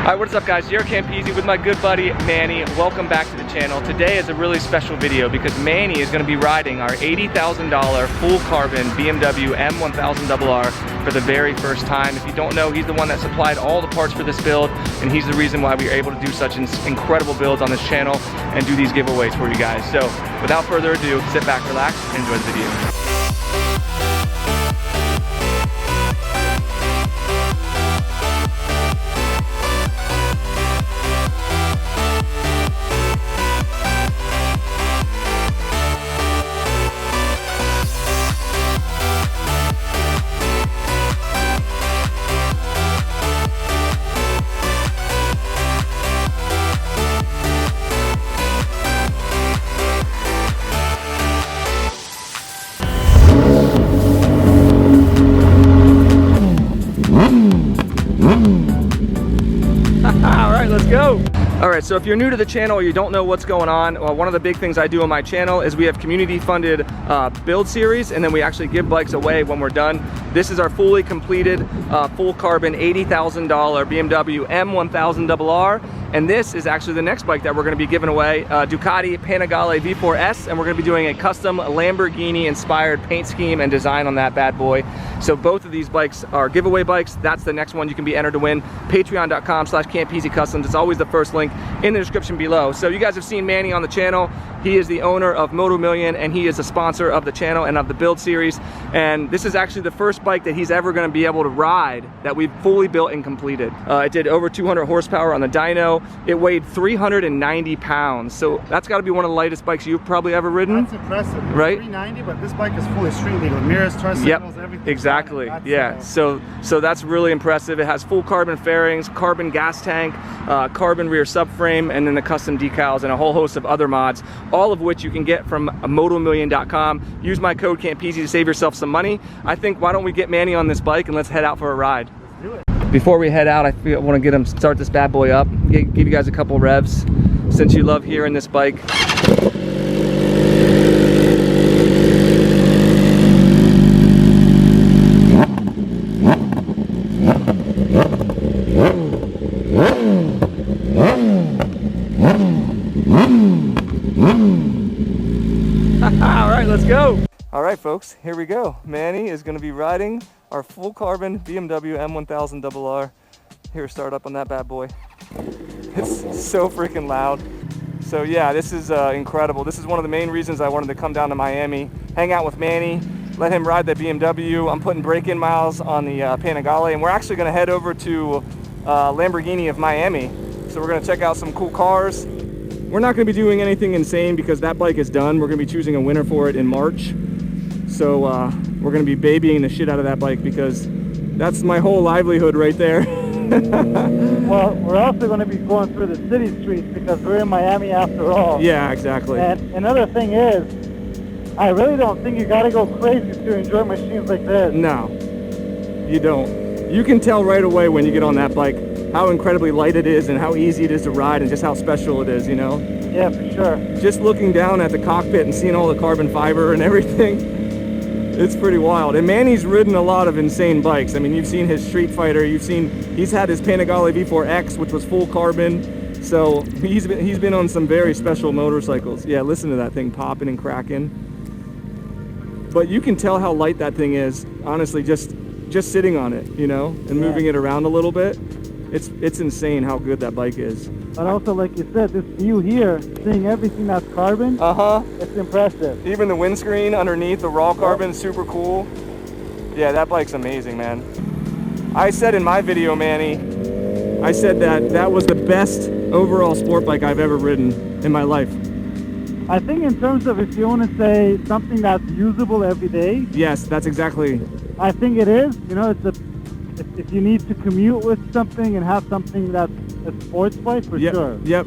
Alright, what's up guys? JaretCampisi with my good buddy Manny. Welcome back to the channel. Today is a really special video because Manny is going to be riding our $80,000 full carbon BMW M1000RR for the very first time. If you don't know, he's the one that supplied all the parts for this build, and he's the reason why we are able to do such incredible builds on this channel and do these giveaways for you guys. So without further ado, sit back, relax, and enjoy the video. Let's go. All right, so if you're new to the channel or you don't know what's going on, well, one of the big things I do on my channel is we have community funded build series, and then we actually give bikes away when we're done. This is our fully completed full carbon $80,000 BMW M1000RR, and this is actually the next bike that we're going to be giving away, Ducati Panigale V4S, and we're going to be doing a custom Lamborghini inspired paint scheme and design on that bad boy. So both of these bikes are giveaway bikes. That's the next one you can be entered to win. Patreon.com/Campisi Customs. It's always the first link in the description below. So you guys have seen Manny on the channel. He is the owner of Moto Million, and he is a sponsor of the channel and of the build series. And this is actually the first bike that he's ever going to be able to ride that we've fully built and completed. It did over 200 horsepower on the dyno. It weighed 390 pounds. So that's got to be one of the lightest bikes you've probably ever ridden. That's impressive. It's right? 390, but this bike is fully street legal. Mirrors, turn signals, everything. Exactly. Yeah. So that's really impressive. It has full carbon fairings, carbon gas tank, carbon rear subframe, and then the custom decals and a whole host of other mods, all of which you can get from motomillion.com. Use my code Campisi to save yourself some money. I think, why don't we get Manny on this bike and let's head out for a ride. Let's do it. Before we head out, I want to get him start this bad boy up, give you guys a couple revs since you love hearing this bike. All right, let's go. All right, folks, here we go. Manny is going to be riding our full carbon BMW M1000RR. Here, start up on that bad boy. It's so freaking loud. So yeah, this is incredible. This is one of the main reasons I wanted to come down to Miami, hang out with Manny, let him ride the BMW. I'm putting break-in miles on the Panigale, and we're actually going to head over to Lamborghini of Miami. So we're going to check out some cool cars. We're not going to be doing anything insane because that bike is done. We're going to be choosing a winner for it in March. So we're going to be babying the shit out of that bike because that's my whole livelihood right there. Well, we're also going to be going through the city streets because we're in Miami after all. Yeah, exactly. And another thing is, I really don't think you got to go crazy to enjoy machines like this. No, you don't. You can tell right away when you get on that bike how incredibly light it is and how easy it is to ride and just how special it is, you know? Yeah, for sure. Just looking down at the cockpit and seeing all the carbon fiber and everything, it's pretty wild. And Manny's ridden a lot of insane bikes. I mean, you've seen his Street Fighter, he's had his Panigale V4X, which was full carbon. So he's been on some very special motorcycles. Yeah, listen to that thing popping and cracking. But you can tell how light that thing is, honestly, just sitting on it, you know, and moving it around a little bit. It's insane how good that bike is. But also, like you said, this view here, seeing everything that's carbon, it's impressive. Even the windscreen underneath, the raw carbon, is super cool. Yeah, that bike's amazing, man. I said in my video, Manny, I said that was the best overall sport bike I've ever ridden in my life. I think in terms of, if you want to say something that's usable every day. Yes, that's exactly. I think it is. You know, if you need to commute with something and have something that's a sports bike, for sure. Yep.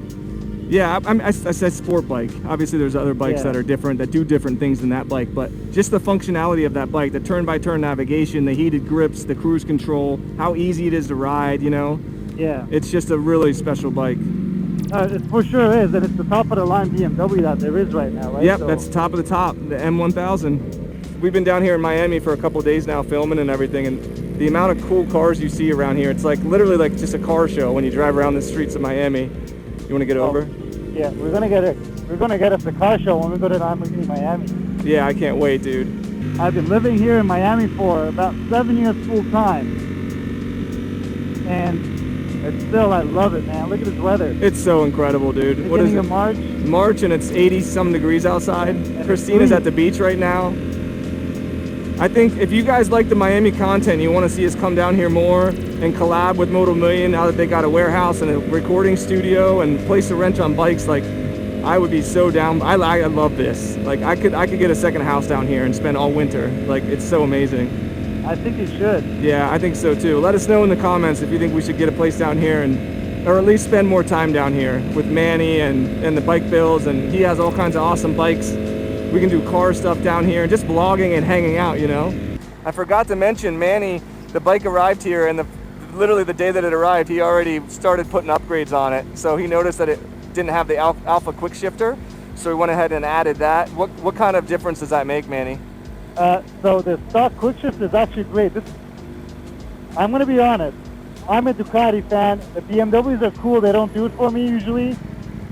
Yeah, I said sport bike. Obviously, there's other bikes that are different, that do different things than that bike. But just the functionality of that bike, the turn-by-turn navigation, the heated grips, the cruise control, how easy it is to ride, you know? Yeah. It's just a really special bike. It for sure is, and it's the top of the line BMW that there is right now, right? Yep, that's top of the top, the M1000. We've been down here in Miami for a couple of days now filming and everything, and the amount of cool cars you see around here. It's like literally like just a car show when you drive around the streets of Miami. You want to get over? Yeah, we're gonna get us a car show when we go to Lamborghini Miami. Yeah, I can't wait, dude. I've been living here in Miami for about 7 years full time, and it's still, I love it, man. Look at this weather. It's so incredible, dude. What is it? March. March, and it's 80-some degrees outside. Christina's at the beach right now. I think if you guys like the Miami content, you want to see us come down here more and collab with Moto Million now that they got a warehouse and a recording studio and place to rent on bikes, like, I would be so down. I love this. Like, I could get a second house down here and spend all winter. Like, it's so amazing. I think you should. Yeah, I think so too. Let us know in the comments if you think we should get a place down here, and or at least spend more time down here with Manny and the bike builds, and he has all kinds of awesome bikes. We can do car stuff down here, just vlogging and hanging out, you know? I forgot to mention, Manny, the bike arrived here, and literally the day that it arrived, he already started putting upgrades on it. So he noticed that it didn't have the alpha quick shifter, so we went ahead and added that. What kind of difference does that make, Manny? So the stock quick shift is actually great. I'm going to be honest. I'm a Ducati fan. The BMWs are cool. They don't do it for me usually,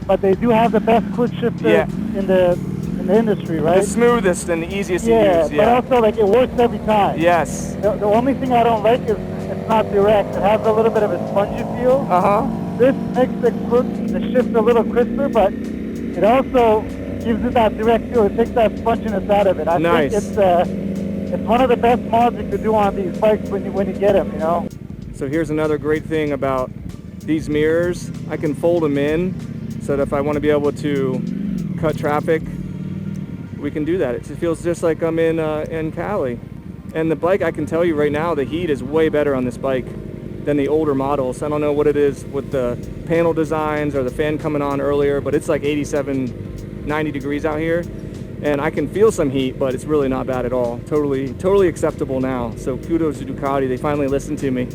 but they do have the best quick shifter in the industry, right? The smoothest and the easiest to use. Yeah, but also like it works every time. Yes. The only thing I don't like is it's not direct. It has a little bit of a spongy feel. This makes the shift a little crisper, but it also gives it that direct feel. It takes that sponginess out of it. I think it's one of the best mods you could do on these bikes when you get them, you know? So here's another great thing about these mirrors. I can fold them in so that if I want to be able to cut traffic, we can do that. It feels just like I'm in Cali. And the bike, I can tell you right now, the heat is way better on this bike than the older models. I don't know what it is with the panel designs or the fan coming on earlier, but it's like 87, 90 degrees out here. And I can feel some heat, but it's really not bad at all. Totally acceptable now. So kudos to Ducati, they finally listened to me.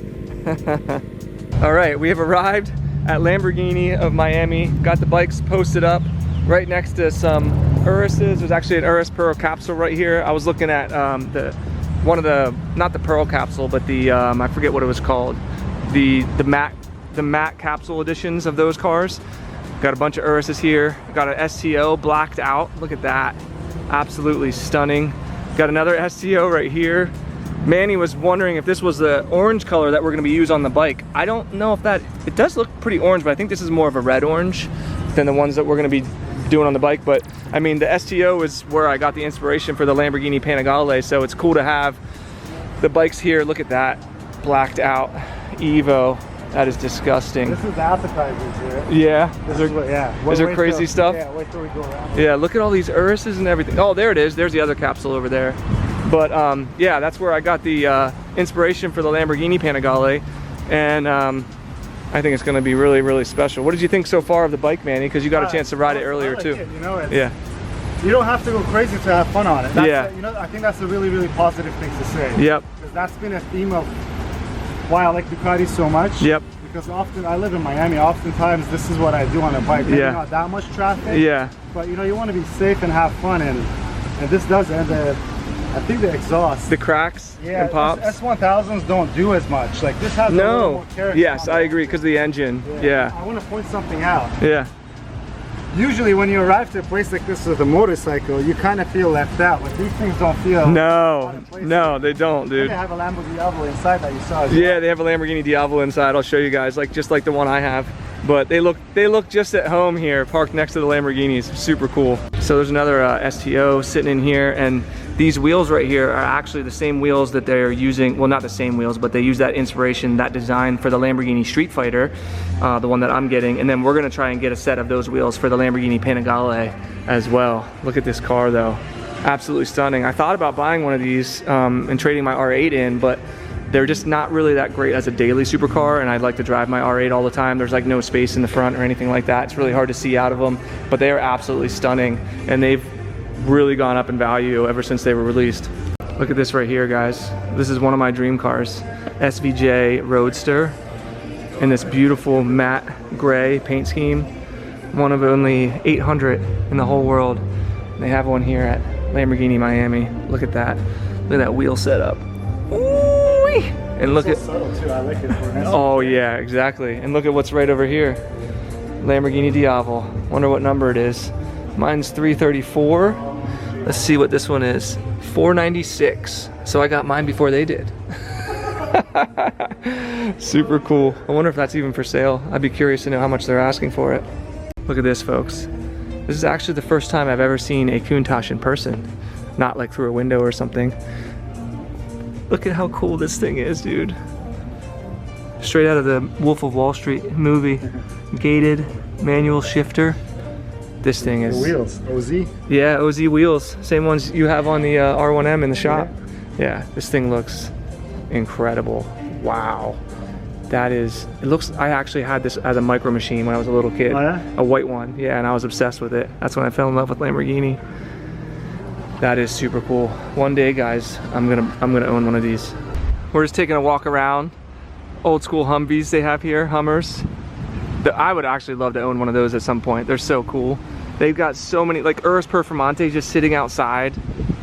All right, we have arrived at Lamborghini of Miami. Got the bikes posted up right next to some Urises. There's actually an Urus Pearl capsule right here. I was looking at not the Pearl capsule, but the I forget what it was called. The matte capsule editions of those cars. Got a bunch of Urises here. Got an STO blacked out. Look at that. Absolutely stunning. Got another STO right here. Manny was wondering if this was the orange color that we're going to be using on the bike. I don't know if it does look pretty orange, but I think this is more of a red orange than the ones that we're going to be doing on the bike. But I mean, the STO is where I got the inspiration for the Lamborghini Panigale, so it's cool to have the bikes here. Look at that, blacked out Evo. That is disgusting. This is the appetizers here. Yeah. Is there crazy stuff? Yeah, wait till we go around. Yeah, look at all these Urises and everything. Oh, there it is. There's the other capsule over there. But yeah, that's where I got the inspiration for the Lamborghini Panigale. And I think it's going to be really, really special. What did you think so far of the bike, Manny? Because you got a chance to ride it earlier too. You know, you don't have to go crazy to have fun on it. That's you know, I think that's a really, really positive thing to say. Yep. Because that's been a theme of why I like Ducati so much. Yep. Because often I live in Miami. Oftentimes this is what I do on a bike. Maybe not that much traffic. Yeah. But you know, you want to be safe and have fun, and this does. And I think the exhaust, the cracks and pops. S1000s don't do as much. Like this has a little more character. Yes, I agree, because of the engine. Yeah. I want to point something out. Yeah. Usually when you arrive to a place like this with a motorcycle, you kind of feel left out, but these things don't feel No, they don't, dude. They have a Lamborghini Diavolo inside that you saw as well. Yeah, they have a Lamborghini Diavolo inside. I'll show you guys, just like the one I have. But they look just at home here, parked next to the Lamborghinis. Super cool. So there's another STO sitting in here, and these wheels right here are actually the same wheels that they're using. Well, not the same wheels, but they use that inspiration, that design for the Lamborghini Street Fighter, the one that I'm getting. And then we're gonna try and get a set of those wheels for the Lamborghini Panigale as well. Look at this car though, absolutely stunning. I thought about buying one of these and trading my R8 in, but they're just not really that great as a daily supercar, and I'd like to drive my R8 all the time. There's like no space in the front or anything like that. It's really hard to see out of them, but they are absolutely stunning, and they've really gone up in value ever since they were released. Look at this right here, guys. This is one of my dream cars, SVJ Roadster, in this beautiful matte gray paint scheme. One of only 800 in the whole world. They have one here at Lamborghini Miami. Look at that. Look at that wheel setup. Ooh-wee. And look at, subtle too. I like it for an oh yeah, exactly. And look at what's right over here. Lamborghini Diavel. Wonder what number it is. Mine's 334. Let's see what this one is. 496. So I got mine before they did. Super cool. I wonder if that's even for sale. I'd be curious to know how much they're asking for it. Look at this, folks. This is actually the first time I've ever seen a Countach in person. Not like through a window or something. Look at how cool this thing is, dude. Straight out of the Wolf of Wall Street movie. Gated, manual shifter. This thing is... The wheels, OZ? Yeah, OZ wheels. Same ones you have on the R1M in the shop. Yeah, this thing looks incredible. Wow. That is, it looks, I actually had this as a micro machine when I was a little kid. Oh, yeah? A white one, yeah, and I was obsessed with it. That's when I fell in love with Lamborghini. That is super cool. One day, guys, I'm gonna own one of these. We're just taking a walk around. Old school Humvees they have here, Hummers. I would actually love to own one of those at some point. They're so cool. They've got so many, like Urus Performante just sitting outside.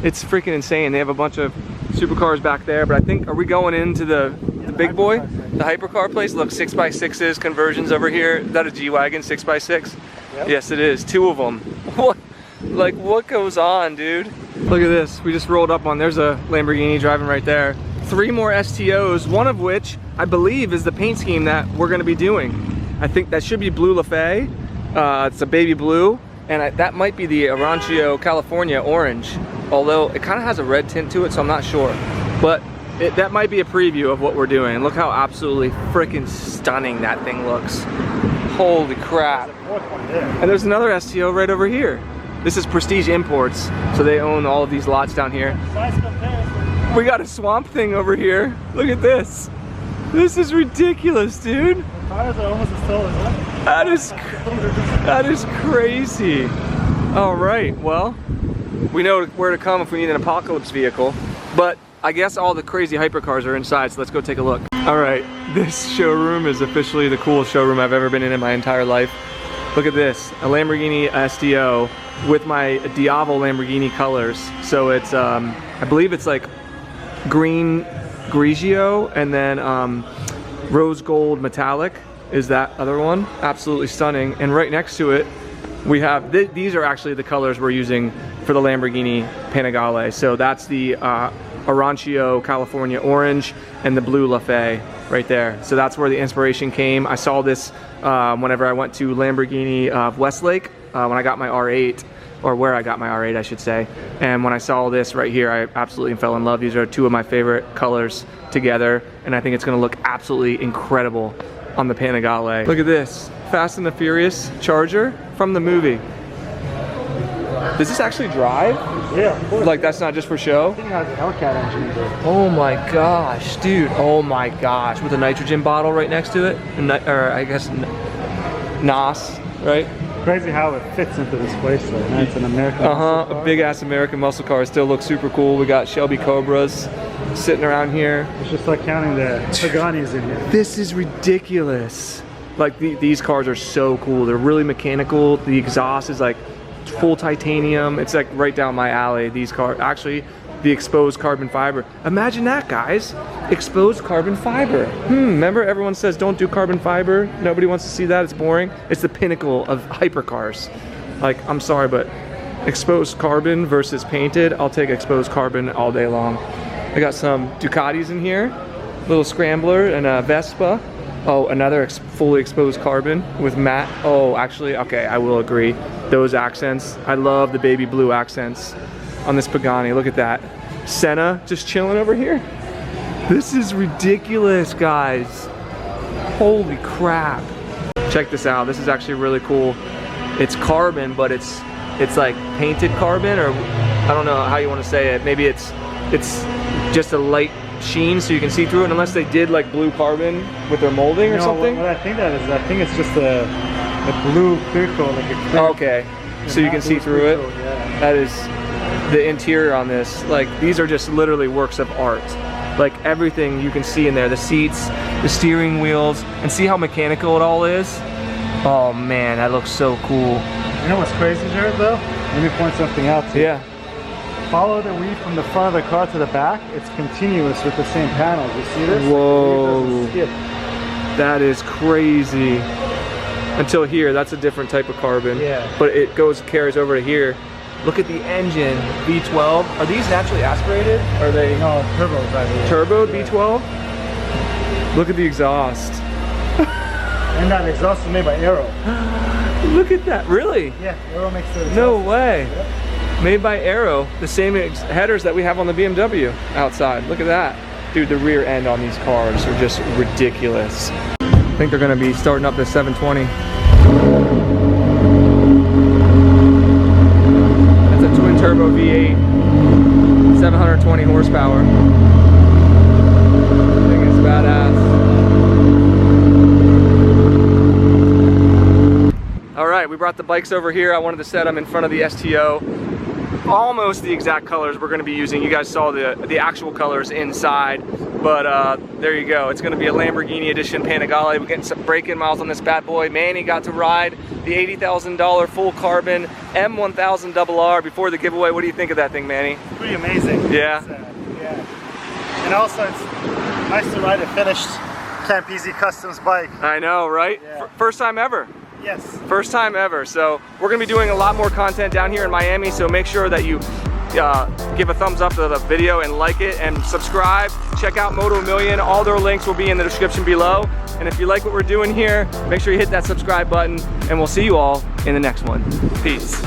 It's freaking insane. They have a bunch of supercars back there, but I think, are we going into the big boy? The hypercar place? Look, 6x6s, conversions over here. Is that a G-Wagon 6x6? Yep. Yes, it is. 2 of them. What? Like, what goes on, dude? Look at this. We just rolled up on, there's a Lamborghini driving right there. 3 more STOs, one of which I believe is the paint scheme that we're gonna be doing. I think that should be Blue Lafay. It's a baby blue, and that might be the Arancio California orange, although it kind of has a red tint to it, so I'm not sure. But that might be a preview of what we're doing. Look how absolutely freaking stunning that thing looks. Holy crap. And there's another STO right over here. This is Prestige Imports, so they own all of these lots down here. We got a Swamp Thing over here. Look at this. This is ridiculous, dude. Cars are almost as tall as that is crazy. All right, well, we know where to come if we need an apocalypse vehicle, but I guess all the crazy hypercars are inside, so let's go take a look. All right, this showroom is officially the coolest showroom I've ever been in my entire life. Look at this, a Lamborghini STO with my Diavel Lamborghini colors. So it's, I believe it's like green Grigio and then rose gold metallic is that other one. Absolutely stunning. And right next to it, we have, these are actually the colors we're using for the Lamborghini Panigale. So that's the Arancio California orange and the blue Lafay right there. So that's where the inspiration came. I saw this whenever I went to Lamborghini Westlake when I got my R8, or where I got my R8 I should say. And when I saw this right here, I absolutely fell in love. These are 2 of my favorite colors together, and I think it's gonna look absolutely incredible on the Panigale. Look at this, Fast and the Furious Charger from the movie. Does this actually drive? Yeah, of course. Like that's not just for show? I think it has an Hellcat engine in there. Oh my gosh, dude. Oh my gosh, with a nitrogen bottle right next to it. Or I guess NOS, right? Crazy how it fits into this place though. And it's an American muscle car. A big ass American muscle car. Still looks super cool. We got Shelby Cobras sitting around here. It's just like counting the Paganis in here. This is ridiculous. Like these cars are so cool. They're really mechanical. The exhaust is like full titanium. It's like right down my alley. These cars, actually, the exposed carbon fiber. Imagine that, guys. Exposed carbon fiber. Remember everyone says don't do carbon fiber. Nobody wants to see that. It's boring. It's the pinnacle of hypercars. Like, I'm sorry, but exposed carbon versus painted, I'll take exposed carbon all day long. I got some Ducatis in here. Little Scrambler and a Vespa. Oh, another fully exposed carbon with matte. Oh, actually, okay, I will agree. Those accents. I love the baby blue accents on this Pagani. Look at that. Senna just chilling over here. This is ridiculous, guys. Holy crap. Check this out. This is actually really cool. It's carbon, but it's like painted carbon, or I don't know how you want to say it. Maybe it's just a light sheen so you can see through it, unless they did like blue carbon with their molding or something. What I think that is, I think it's just a blue clear coat, like a clear, okay, so you can see through it. Yeah. That is the interior on this. Like, these are just literally works of art. Like, everything you can see in there, the seats, the steering wheels, and see how mechanical it all is. Oh man, that looks so cool. You know what's crazy, Jared, though? Let me point something out to you. Yeah. follow the weave from the front of the car to the back, it's continuous with the same panels. You see this? Whoa. That is crazy. Until here, that's a different type of carbon. Yeah. But it carries over to here. Look at the engine, V12. Are these naturally aspirated? Are they? No, turbos, I believe. Turboed yeah. V12? Look at the exhaust. And that exhaust is made by Aero. Look at that, really? Yeah, Aero makes the exhaust. No way. Yep. Made by Aero, the same headers that we have on the BMW outside. Look at that. Dude, the rear end on these cars are just ridiculous. I think they're gonna be starting up this 720. That's a twin turbo V8, 720 horsepower. I think it's badass. All right, we brought the bikes over here. I wanted to set them in front of the STO. Almost the exact colors we're gonna be using. You guys saw the actual colors inside, but there you go. It's gonna be a Lamborghini edition Panigale. We're getting some break-in miles on this bad boy. Manny got to ride the $80,000 full carbon M1000RR before the giveaway. What do you think of that thing, Manny? Pretty amazing. Yeah? Yeah. And also it's nice to ride a finished Campisi Customs bike. I know, right? Yeah. First time ever. Yes. First time ever. So we're gonna be doing a lot more content down here in Miami, so make sure that you give a thumbs up to the video and like it and subscribe. Check out Moto Million. All their links will be in the description below. And if you like what we're doing here, make sure you hit that subscribe button, and we'll see you all in the next one. Peace.